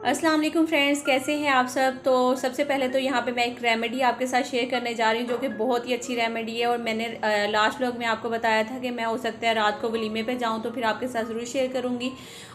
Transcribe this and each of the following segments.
अस्सलाम वालेकुम फ्रेंड्स, कैसे हैं आप सब। तो सबसे पहले तो यहाँ पे मैं एक रेमेडी आपके साथ शेयर करने जा रही हूँ जो कि बहुत ही अच्छी रेमेडी है। और मैंने लास्ट व्लॉग में आपको बताया था कि मैं हो सकता है रात को वलीमे पे जाऊँ तो फिर आपके साथ ज़रूर शेयर करूँगी।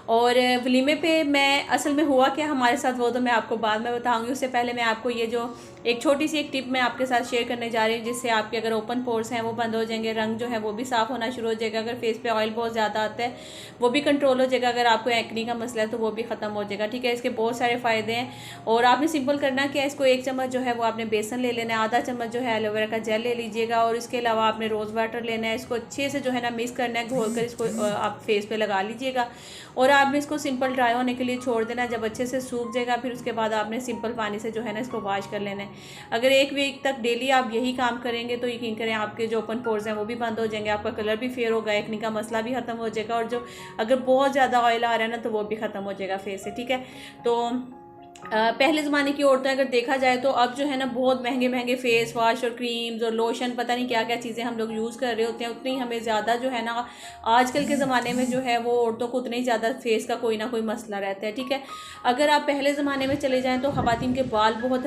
और वलीमे पे मैं असल में हुआ क्या हमारे साथ वो तो मैं आपको बाद में बताऊँगी। उससे पहले मैं आपको ये जो एक छोटी सी एक टिप मैं आपके साथ शेयर करने जा रही हूँ जिससे आपके अगर ओपन पोर्स हैं वो बंद हो जाएंगे, रंग जो है वो भी साफ़ होना शुरू हो जाएगा। अगर फेस पे ऑयल बहुत ज़्यादा आता है वो भी कंट्रोल हो जाएगा। अगर आपको एक्नी का मसला है तो वो भी ख़त्म हो जाएगा। ठीक है, इसके बहुत सारे फ़ायदे हैं। और आपने सिंपल करना क्या है, इसको 1 चम्मच जो है वो आपने बेसन ले लेना है, आधा चम्मच जो है एलोवेरा का जेल ले लीजिएगा। और इसके अलावा आपने रोज़ वाटर लेना है, इसको अच्छे से जो है ना मिक्स करना है, घोल कर इसको आप फेस पे लगा लीजिएगा। और आपने इसको सिंपल ड्राई होने के लिए छोड़ देना है। जब अच्छे से सूख जाएगा फिर उसके बाद आपने सिंपल पानी से जो है ना इसको वॉश कर लेना है। अगर 1 वीक तक डेली आप यही काम करेंगे तो यकीन करें आपके जो ओपन पोर्स हैं वो भी बंद हो जाएंगे, आपका कलर भी फेयर होगा, एक्ने का मसला भी ख़त्म हो जाएगा। और जो अगर बहुत ज़्यादा ऑयल आ रहा है ना तो वो भी ख़त्म हो जाएगा फेस से। ठीक है, तो पहले ज़माने की औरतें अगर देखा जाए तो अब जो है ना बहुत महंगे महंगे फेस वाश और क्रीम्स और लोशन पता नहीं क्या क्या चीज़ें हम लोग यूज़ कर रहे होते हैं। उतनी हमें ज़्यादा जो है ना आजकल के ज़माने में जो है वो औरतों को उतना ही ज़्यादा फेस का कोई ना कोई मसला रहता है। ठीक है, अगर आप पहले ज़माने में चले जाएँ तो ख़वातीन के बाल बहुत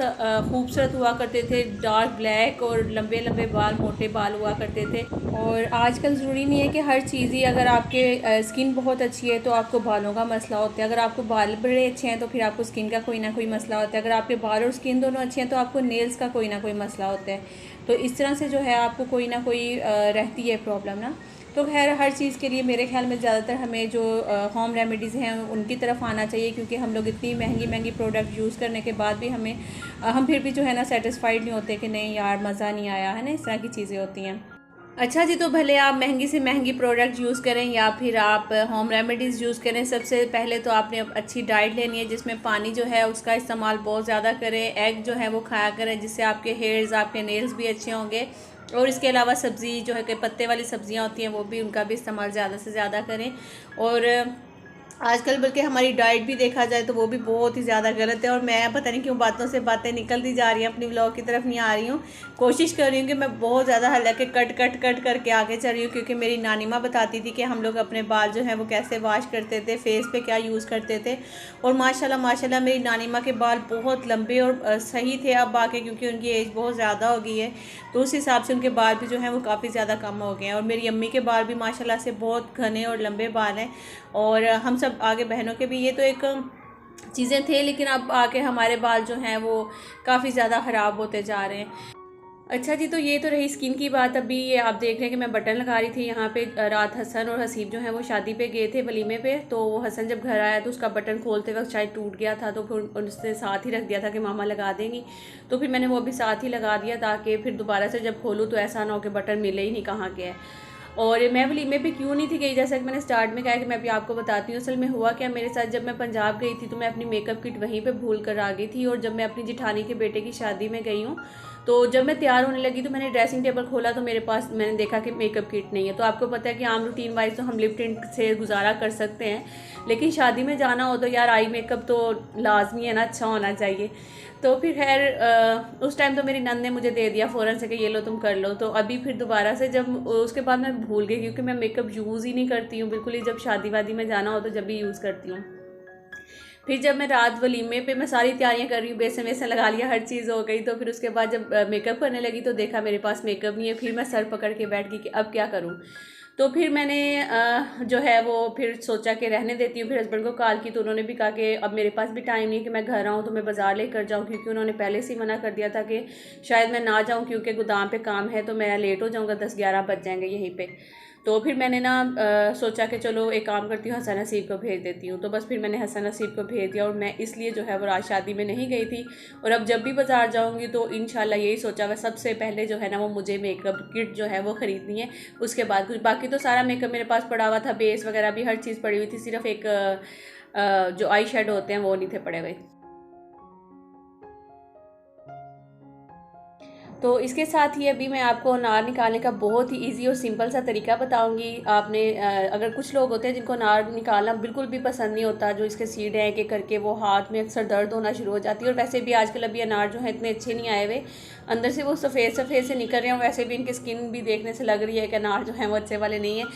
खूबसूरत हुआ करते थे, डार्क ब्लैक और लंबे लंबे बाल, मोटे बाल हुआ करते थे। और आजकल ज़रूरी नहीं है कि हर चीज़ ही, अगर आपके स्किन बहुत अच्छी है तो आपको बालों का मसला होता है, अगर आपको बाल बड़े अच्छे हैं तो फिर आपको स्किन का कोई ना कोई मसला होता है, अगर आपके बाल और स्किन दोनों अच्छे हैं तो आपको नेल्स का कोई ना कोई मसला होता है। तो इस तरह से जो है आपको कोई ना कोई रहती है प्रॉब्लम ना। तो खैर हर चीज़ के लिए मेरे ख्याल में ज़्यादातर हमें जो होम रेमेडीज़ हैं उनकी तरफ आना चाहिए, क्योंकि हम लोग इतनी महंगी महंगी प्रोडक्ट यूज़ करने के बाद भी हम फिर भी जो है ना सेटिस्फाइड नहीं होते कि नहीं यार मज़ा नहीं आया है ना, इस तरह की चीज़ें होती हैं। अच्छा जी, तो भले आप महंगी से महंगी प्रोडक्ट यूज़ करें या फिर आप होम रेमेडीज़ यूज़ करें, सबसे पहले तो आपने अच्छी डाइट लेनी है जिसमें पानी जो है उसका इस्तेमाल बहुत ज़्यादा करें, एग जो है वो खाया करें जिससे आपके हेयर्स, आपके नेल्स भी अच्छे होंगे। और इसके अलावा सब्ज़ी जो है कि पत्ते वाली सब्ज़ियाँ होती हैं वो भी, उनका भी इस्तेमाल ज़्यादा से ज़्यादा करें। और आजकल बल्कि हमारी डाइट भी देखा जाए तो वो भी बहुत ही ज़्यादा गलत है। और मैं पता नहीं क्यों बातों से बातें निकलती जा रही हैं, अपनी व्लॉग की तरफ नहीं आ रही हूँ। कोशिश कर रही हूँ कि मैं बहुत ज़्यादा हालांकि कट कट कट करके आगे चल रही हूँ, क्योंकि मेरी नानी माँ बताती थी कि हम लोग अपने बाल जो हैं वो कैसे वॉश करते थे, फेस पे क्या यूज़ करते थे। और माशाल्लाह माशाल्लाह मेरी नानी माँ के बाल बहुत लंबे और सही थे। अब आके क्योंकि उनकी एज बहुत ज़्यादा हो गई है तो उस हिसाब से उनके बाल भी जो हैं वो काफ़ी ज़्यादा कम हो गए हैं। और मेरी अम्मी के बाल भी माशाल्लाह से बहुत घने और लंबे बाल हैं। और हम सब आगे बहनों के भी ये तो एक चीज़ें थे, लेकिन अब आके हमारे बाल जो हैं वो काफ़ी ज़्यादा ख़राब होते जा रहे हैं। अच्छा जी, तो ये तो रही स्किन की बात। अभी ये आप देख रहे हैं कि मैं बटन लगा रही थी यहाँ पे। रात हसन और हसीब जो है वो शादी पे गए थे, वलीमे पे। तो वो हसन जब घर आया तो उसका बटन खोलते वक्त शायद टूट गया था, तो फिर उसने साथ ही रख दिया था कि मामा लगा देंगी। तो फिर मैंने वो अभी साथ ही लगा दिया ताकि फिर दोबारा से जब खोलूँ तो ऐसा ना हो कि बटन मिले ही नहीं कहाँ के है। और मैं वलीमे पे क्यों नहीं थी गई, जैसा कि मैंने स्टार्ट में कहा कि मैं अभी आपको बताती हूँ। असल में हुआ क्या मेरे साथ, जब मैं पंजाब गई थी तो मैं अपनी मेकअप किट वहीं पे भूल कर आ गई थी। और जब मैं अपनी जिठानी के बेटे की शादी में गई हूँ तो जब मैं तैयार होने लगी तो मैंने ड्रेसिंग टेबल खोला तो मेरे पास, मैंने देखा कि मेकअप किट नहीं है। तो आपको पता है कि आम रूटीन वाइज तो हम लिप टिंट से गुजारा कर सकते हैं, लेकिन शादी में जाना हो तो यार आई मेकअप तो लाजमी है ना, अच्छा होना चाहिए। तो फिर खैर उस टाइम तो मेरी नंद ने मुझे दे दिया फ़ौरन से कि ये लो तुम कर लो। तो अभी फिर दोबारा से जब उसके बाद मैं भूल गई, क्योंकि मैं मेकअप यूज़ ही नहीं करती हूँ बिल्कुल ही, जब शादी वादी में जाना हो तो जब भी यूज़ करती हूँ। फिर जब मैं रात वलीमे पे मैं सारी तैयारियां कर रही हूँ, बेसन वेसन लगा लिया, हर चीज़ हो गई। तो फिर उसके बाद जब मेकअप करने लगी तो देखा मेरे पास मेकअप नहीं है। फिर मैं सर पकड़ के बैठ गई कि अब क्या करूँ। तो फिर मैंने जो है वो फिर सोचा कि रहने देती हूँ। फिर हस्बैंड को कॉल की तो उन्होंने भी कहा कि अब मेरे पास भी टाइम नहीं है कि मैं घर आऊँ तो मैं बाज़ार लेकर जाऊँ, क्योंकि उन्होंने पहले से ही मना कर दिया था कि शायद मैं ना जाऊँ क्योंकि गोदाम पे काम है तो मैं लेट हो जाऊँगा, 10-11 बज जाएंगे यहीं पे। तो फिर मैंने ना सोचा कि चलो एक काम करती हूँ, हसन नसीब को भेज देती हूँ। तो बस फिर मैंने हसन नसीब को भेज दिया। और मैं इसलिए जो है वो रात शादी में नहीं गई थी। और अब जब भी बाज़ार जाऊँगी तो इंशाल्लाह यही सोचा हुआ, सबसे पहले जो है ना वो मुझे मेकअप किट जो है वो ख़रीदनी है। उसके बाद कुछ, बाकी तो सारा मेकअप मेरे पास पड़ा हुआ था, बेस वगैरह भी हर चीज़ पड़ी हुई थी, सिर्फ एक जो आई शेडो होते हैं वो नहीं थे पड़े हुए। तो इसके साथ ही अभी मैं आपको अनार निकालने का बहुत ही इजी और सिंपल सा तरीका बताऊंगी। आपने अगर कुछ लोग होते हैं जिनको अनार निकालना बिल्कुल भी पसंद नहीं होता, जो इसके सीड हैं एक करके, वो हाथ में अक्सर दर्द होना शुरू हो जाती है। और वैसे भी आजकल अभी अनार जो है इतने अच्छे नहीं आए हुए, अंदर से वो सफ़ेद सफ़ेद से निकल रहे हैं। वैसे भी इनकी स्किन भी देखने से लग रही है कि अनार जो है वो अच्छे वाले नहीं है।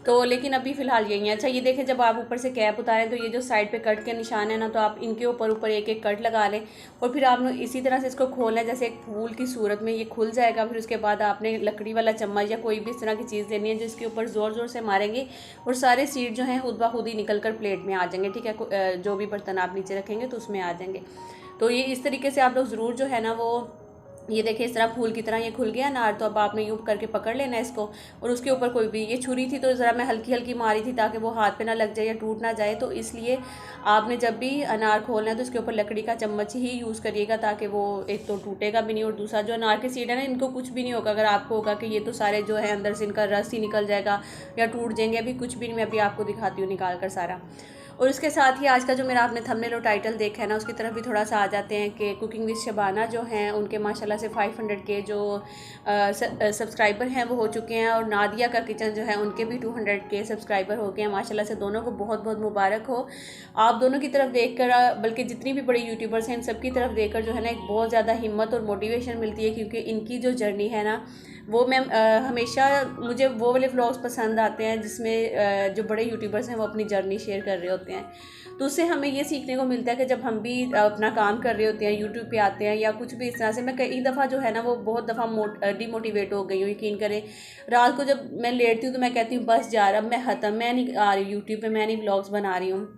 तो लेकिन अभी फ़िलहाल यही है। अच्छा ये देखें, जब आप ऊपर से कैप उतारें तो ये जो साइड पे कट के निशान है ना, तो आप इनके ऊपर ऊपर एक एक कट लगा लें और फिर आपने इसी तरह से इसको खोलना है जैसे एक फूल की सूरत में ये खुल जाएगा। फिर उसके बाद आपने लकड़ी वाला चम्मच या कोई भी इस तरह की चीज़ लेनी है जिसके ऊपर ज़ोर ज़ोर से मारेंगे और सारे सीड जो हैं खुद ब खुद ही निकल कर प्लेट में आ जाएंगे। ठीक है, जो भी बर्तन आप नीचे रखेंगे तो उसमें आ जाएंगे। तो ये इस तरीके से आप लोग ज़रूर जो है ना वो, ये देखिए इस तरह फूल की तरह ये खुल गया अनार। तो अब आपने यूँ करके पकड़ लेना है इसको और उसके ऊपर कोई भी, ये छुरी थी तो ज़रा मैं हल्की हल्की मारी थी ताकि वो हाथ पे ना लग जाए या टूट ना जाए। तो इसलिए आपने जब भी अनार खोलना है तो उसके ऊपर लकड़ी का चम्मच ही यूज़ करिएगा ताकि वो एक तो टूटेगा भी नहीं और दूसरा जो अनार के सीड है ना इनको कुछ भी नहीं होगा। अगर आपको होगा कि ये तो सारे जो है अंदर से इनका रस ही निकल जाएगा या टूट जाएंगे, अभी कुछ भी नहीं, मैं अभी आपको दिखाती हूँ निकाल कर सारा। और उसके साथ ही आज का जो मेरा आपने थंबनेल और टाइटल देखा है ना, उसकी तरफ भी थोड़ा सा आ जाते हैं कि कुकिंग विद शबाना जो हैं उनके माशाल्लाह से 500 के जो सब्सक्राइबर हैं वो हो चुके हैं। और नादिया का किचन जो है उनके भी 200 के सब्सक्राइबर हो गए हैं। माशाल्लाह से दोनों को बहुत बहुत मुबारक हो। आप दोनों की तरफ देख कर, बल्कि जितनी भी बड़ी यूट्यूबर्स हैं इन सब की तरफ देख कर जो है ना एक बहुत ज़्यादा हिम्मत और मोटिवेशन मिलती है, क्योंकि इनकी जो जर्नी है ना वो मैं हमेशा, मुझे वो वाले व्लॉग्स पसंद आते हैं जिसमें जो बड़े यूट्यूबर्स हैं वो अपनी जर्नी शेयर कर रहे होते हैं। तो उससे हमें ये सीखने को मिलता है कि जब हम भी अपना काम कर रहे होते हैं, यूट्यूब पे आते हैं या कुछ भी इस तरह से, मैं कई दफ़ा जो है ना वो बहुत दफ़ा डिमोटिवेट हो गई हूँ। यकीन करें, रात को जब मैं लेटती हूँ तो मैं कहती हूँ बस यार अब मैं ख़त्म, मैं नहीं आ रही यूट्यूब पे, मैं नहीं व्लॉग्स बना रही हूँ।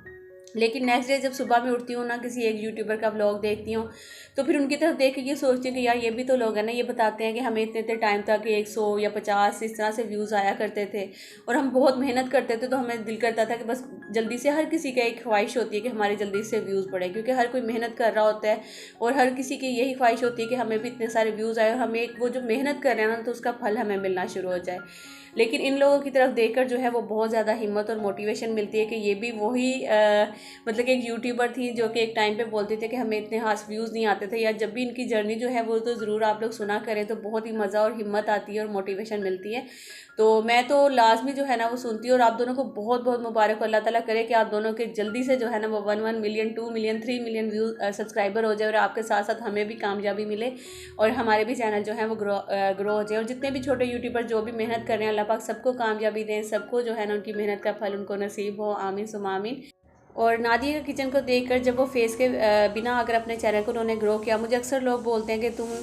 लेकिन नेक्स्ट डे जब सुबह में उठती हूँ ना, किसी एक यूट्यूबर का व्लॉग देखती हूँ तो फिर उनकी तरफ देख के ये सोचती हूँ कि यार ये भी तो लोग हैं ना, ये बताते हैं कि हमें इतने इतने टाइम तक 100 या 50 इस तरह से व्यूज़ आया करते थे और हम बहुत मेहनत करते थे। तो हमें दिल करता था कि बस जल्दी से, हर किसी का एक ख्वाहिश होती है कि हमारी जल्दी से व्यूज़ बढ़े, क्योंकि हर कोई मेहनत कर रहा होता है और हर किसी की यही ख्वाहिश होती है कि हमें भी इतने सारे व्यूज़ आए और हमें एक वो जो मेहनत कर रहे हैं ना तो उसका फल हमें मिलना शुरू हो जाए। लेकिन इन लोगों की तरफ देखकर जो है वो बहुत ज़्यादा हिम्मत और मोटिवेशन मिलती है कि ये भी वही मतलब कि एक यूट्यूबर थी जो कि एक टाइम पे बोलते थे कि हमें इतने खास व्यूज़ नहीं आते थे। या जब भी इनकी जर्नी जो है वो तो ज़रूर आप लोग सुना करें तो बहुत ही मज़ा और हिम्मत आती है और मोटिवेशन मिलती है। तो मैं तो लाजमी जो है ना वो सुनती हूँ। और आप दोनों को बहुत बहुत मुबारक हो, अल्लाह ताला करे कि आप दोनों के जल्दी से जो है ना वो 1 million 2 million 3 million view subscriber हो जाए और आपके साथ साथ हमें भी कामयाबी मिले और हमारे भी चैनल जो है वो ग्रो हो जाए। और जितने भी छोटे यूट्यूबर जो भी मेहनत कर रहे हैं, अल्लाह पाक सबको कामयाबी दें, सबको जो है ना उनकी मेहनत का फल उनको नसीब हो, आमीन सुम आमीन। और नादिया का किचन को देखकर जब वो फेस के बिना अगर अपने चैनल को उन्होंने ग्रो किया, मुझे अक्सर लोग बोलते हैं कि तुम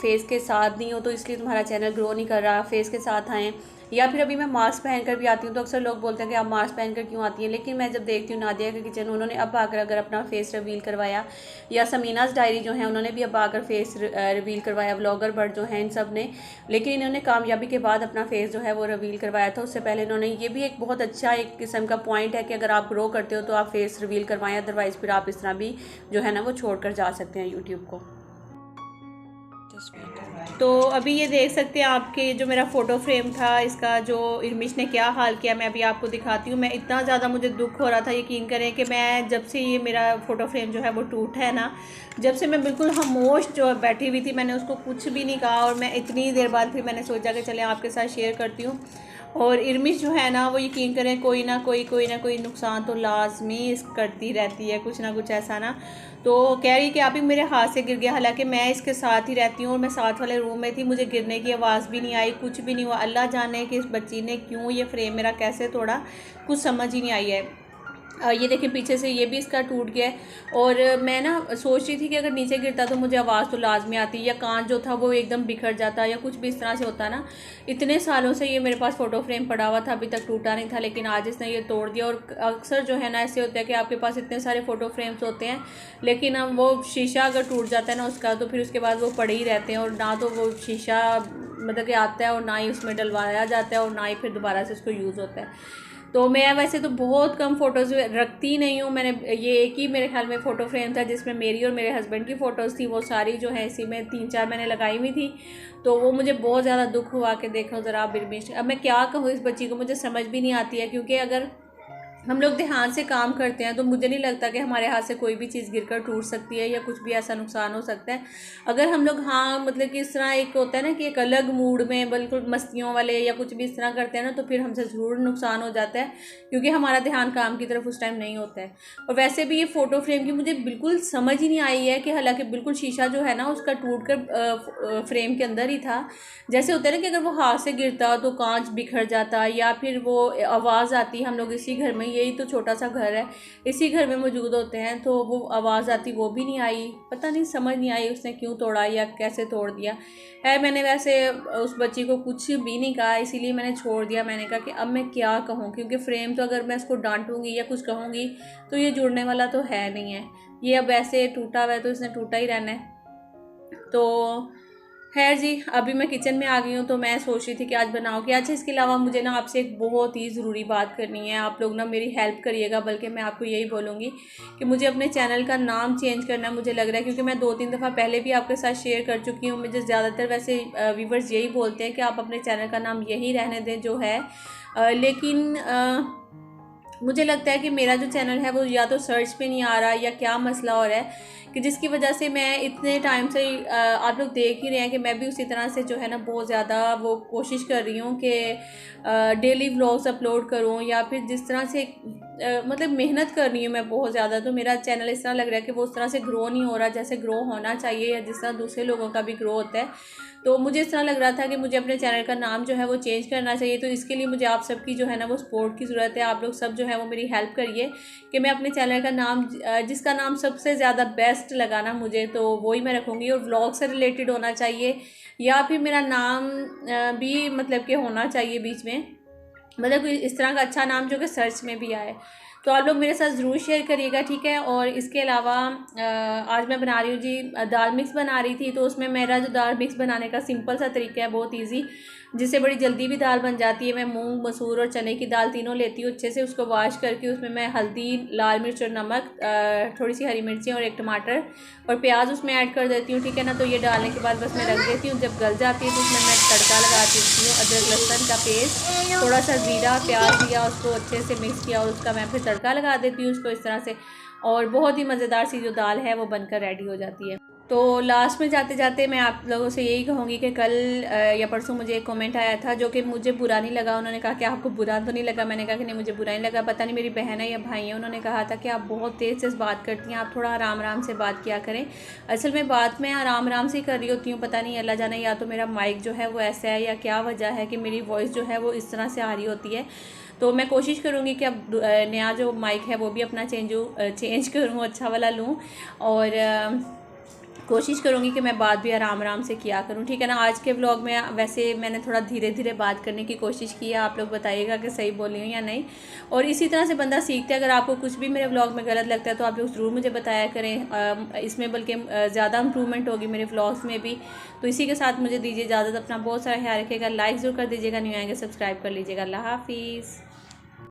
फेस के साथ नहीं हो तो इसलिए तुम्हारा चैनल ग्रो नहीं कर रहा, फेस के साथ आएँ। या फिर अभी मैं मास्क पहनकर भी आती हूँ तो अक्सर लोग बोलते हैं कि आप मास्क पहनकर क्यों आती हैं। लेकिन मैं जब देखती हूँ नादिया का किचन, उन्होंने अब आकर अगर अपना फेस रिवील करवाया, या समीनाज डायरी जो है उन्होंने भी अब आकर फेस रिवील करवाया, व्लॉगर बर्ड जो हैं इन सब ने, लेकिन इन्होंने कामयाबी के बाद अपना फेस जो है वो रिवील करवाया था। उससे पहले इन्होंने, ये भी एक बहुत अच्छा एक किस्म का पॉइंट है कि अगर आप ग्रो करते हो तो आप फेस रिवील करवाएं, अदरवाइज़ फिर आप इस तरह भी जो है ना वो छोड़ कर जा सकते हैं यूट्यूब को। तो अभी ये देख सकते हैं आपके जो मेरा फ़ोटो फ्रेम था, इसका जो इरमिश ने क्या हाल किया मैं अभी आपको दिखाती हूँ। मैं इतना ज़्यादा मुझे दुख हो रहा था, यकीन करें कि मैं जब से ये मेरा फ़ोटो फ्रेम जो है वो टूटा है ना, जब से मैं बिल्कुल खामोश जो बैठी हुई थी, मैंने उसको कुछ भी नहीं कहा। और मैं इतनी देर बाद फिर मैंने सोचा कि चलें आपके साथ शेयर करती हूँ। और इरमिश जो है ना वो यकीन करें कोई ना कोई नुकसान तो लाजमी करती रहती है, कुछ ना कुछ ऐसा ना। तो कह रही कि अभी मेरे हाथ से गिर गया, हालांकि मैं इसके साथ ही रहती हूँ और मैं साथ वाले रूम में थी, मुझे गिरने की आवाज़ भी नहीं आई, कुछ भी नहीं हुआ। अल्लाह जाने कि इस बच्ची ने क्यों ये फ्रेम मेरा कैसे तोड़ा, कुछ समझ ही नहीं आई है। ये देखिए पीछे से ये भी इसका टूट गया है। और मैं ना सोच रही थी कि अगर नीचे गिरता तो मुझे आवाज़ तो लाजमी आती, या कांच जो था वो एकदम बिखर जाता, या कुछ भी इस तरह से होता ना। इतने सालों से ये मेरे पास फ़ोटो फ्रेम पड़ा हुआ था, अभी तक टूटा नहीं था, लेकिन आज इसने ये तोड़ दिया। और अक्सर जो है ना ऐसे होता है कि आपके पास इतने सारे फ़ोटो फ्रेम्स होते हैं, लेकिन अब वो शीशा अगर टूट जाता है ना उसका, तो फिर उसके बाद वो पड़े ही रहते हैं और ना तो वो शीशा मतलब कि आता है और ना ही उसमें डलवाया जाता है और ना ही फिर दोबारा से उसको यूज़ होता है। तो मैं वैसे तो बहुत कम फ़ोटोज़ रखती नहीं हूँ। मैंने ये एक ही मेरे ख्याल में फ़ोटो फ्रेम था जिसमें मेरी और मेरे हस्बैंड की फ़ोटोज़ थी, वो सारी जो है इसी में 3-4 मैंने लगाई हुई थी। तो वो मुझे बहुत ज़्यादा दुख हुआ कि देखो ज़रा इरमिश, अब मैं क्या कहूँ इस बच्ची को, मुझे समझ भी नहीं आती है। क्योंकि अगर हम लोग ध्यान से काम करते हैं तो मुझे नहीं लगता कि हमारे हाथ से कोई भी चीज़ गिरकर टूट सकती है या कुछ भी ऐसा नुकसान हो सकता है। अगर हम लोग हाँ मतलब कि इस तरह एक होता है ना कि एक अलग मूड में बिल्कुल मस्तियों वाले या कुछ भी इस तरह करते हैं ना, तो फिर हमसे ज़रूर नुकसान हो जाता है, क्योंकि हमारा ध्यान काम की तरफ उस टाइम नहीं होता है। और वैसे भी ये फ़ोटो फ्रेम की मुझे बिल्कुल समझ ही नहीं आई है कि हालांकि बिल्कुल शीशा जो है ना उसका टूट कर फ्रेम के अंदर ही था। जैसे होता है ना कि अगर वो हाथ से गिरता तो कांच बिखर जाता या फिर वो आवाज़ आती। हम लोग इसी घर में, यही तो छोटा सा घर है, इसी घर में मौजूद होते हैं, तो वो आवाज़ आती, वो भी नहीं आई। पता नहीं, समझ नहीं आई उसने क्यों तोड़ा या कैसे तोड़ दिया है। मैंने वैसे उस बच्ची को कुछ भी नहीं कहा, इसीलिए मैंने छोड़ दिया। मैंने कहा कि अब मैं क्या कहूँ, क्योंकि फ्रेम तो अगर मैं इसको डांटूंगी या कुछ कहूँगी तो ये जुड़ने वाला तो है नहीं है। ये अब ऐसे टूटा हुआ है तो इसने टूटा ही रहना है। तो खैर जी, अभी मैं किचन में आ गई हूँ, तो मैं सोच रही थी कि आज बनाओगे। अच्छा, इसके अलावा मुझे ना आपसे एक बहुत ही ज़रूरी बात करनी है। आप लोग ना मेरी हेल्प करिएगा, बल्कि मैं आपको यही बोलूँगी कि मुझे अपने चैनल का नाम चेंज करना है। मुझे लग रहा है, क्योंकि मैं 2-3 दफ़ा पहले भी आपके साथ शेयर कर चुकी हूँ। मुझे ज़्यादातर वैसे व्यूवर्स यही बोलते हैं कि आप अपने चैनल का नाम यही रहने दें जो है, लेकिन मुझे लगता है कि मेरा जो चैनल है वो या तो सर्च पे नहीं आ रहा या क्या मसला हो रहा है, कि जिसकी वजह से मैं इतने टाइम से आप लोग देख ही रहे हैं कि मैं भी उसी तरह से जो है ना बहुत ज़्यादा वो कोशिश कर रही हूँ कि डेली व्लॉग्स अपलोड करूँ, या फिर जिस तरह से मतलब मेहनत कर रही हूँ मैं बहुत ज़्यादा। तो मेरा चैनल इस तरह लग रहा है कि वो उस तरह से ग्रो नहीं हो रहा जैसे ग्रो होना चाहिए, या जिस तरह दूसरे लोगों का भी ग्रो होता है। तो मुझे इस तरह लग रहा था कि मुझे अपने चैनल का नाम जो है वो चेंज करना चाहिए। तो इसके लिए मुझे आप सबकी जो है ना वो सपोर्ट की ज़रूरत है। आप लोग सब जो है वो मेरी हेल्प करिए कि मैं अपने चैनल का नाम, जिसका नाम सबसे ज़्यादा बेस्ट लगा ना मुझे, तो वही मैं रखूँगी। और व्लॉग से रिलेटेड होना चाहिए, या फिर मेरा नाम भी मतलब कि होना चाहिए बीच में, मतलब इस तरह का अच्छा नाम जो कि सर्च में भी आए। तो आप लोग मेरे साथ ज़रूर शेयर करिएगा, ठीक है। और इसके अलावा आज मैं बना रही हूँ जी दाल मिक्स बना रही थी। तो उसमें मेरा जो दाल मिक्स बनाने का सिंपल सा तरीका है, बहुत इजी, जिससे बड़ी जल्दी भी दाल बन जाती है। मैं मूंग, मसूर और चने की दाल तीनों लेती हूँ, अच्छे से उसको वॉश करके उसमें मैं हल्दी, लाल मिर्च और नमक, थोड़ी सी हरी मिर्ची और एक टमाटर और प्याज उसमें ऐड कर देती हूँ, ठीक है ना। तो ये डालने के बाद बस मैं रख देती हूँ। जब गल जाती है तो उसमें मैं तड़का लगा देती हूँ, अदरक लहसुन का पेस्ट, थोड़ा सा ज़ीरा, प्याज लिया, उसको अच्छे से मिक्स किया और उसका मैं फिर तड़का लगा देती हूँ उसको इस तरह से। और बहुत ही मज़ेदार सी जो दाल है वो बनकर रेडी हो जाती है। तो लास्ट में जाते जाते मैं आप लोगों से यही कहूँगी कि कल या परसों मुझे एक कमेंट आया था जो कि मुझे बुरा नहीं लगा। उन्होंने कहा कि आपको बुरा तो नहीं लगा? मैंने कहा कि नहीं, मुझे बुरा नहीं लगा। पता नहीं मेरी बहन है या भाई है, उन्होंने कहा था कि आप बहुत तेज़ से बात करती हैं, आप थोड़ा आराम आराम से बात किया करें। असल में बात मैं आराम आराम से कर रही होती हूँ, पता नहीं अल्लाह जाने या तो मेरा माइक जो है वो ऐसा है या क्या वजह है कि मेरी वॉइस जो है वो इस तरह से आ रही होती है। तो मैं कोशिश करूँगी कि अब नया जो माइक है वो भी अपना चेंज करूँ, अच्छा वाला लूँ। और कोशिश करूँगी कि मैं बात भी आराम आराम से किया करूँ, ठीक है ना। आज के व्लॉग में वैसे मैंने थोड़ा धीरे धीरे बात करने की कोशिश की है। आप लोग बताइएगा कि सही बोल रही हूँ या नहीं। और इसी तरह से बंदा सीखता है। अगर आपको कुछ भी मेरे व्लॉग में गलत लगता है तो आप लोग ज़रूर मुझे बताया करें, इसमें बल्कि ज़्यादा इम्प्रूवमेंट होगी मेरे व्लॉग्स में भी। तो इसी के साथ मुझे दीजिए इजाज़त। अपना बहुत सारा ख्याल रखिएगा, लाइक ज़रूर कर दीजिएगा, न्यू आएंगे सब्सक्राइब कर लीजिएगा। अल्लाह हाफिज़।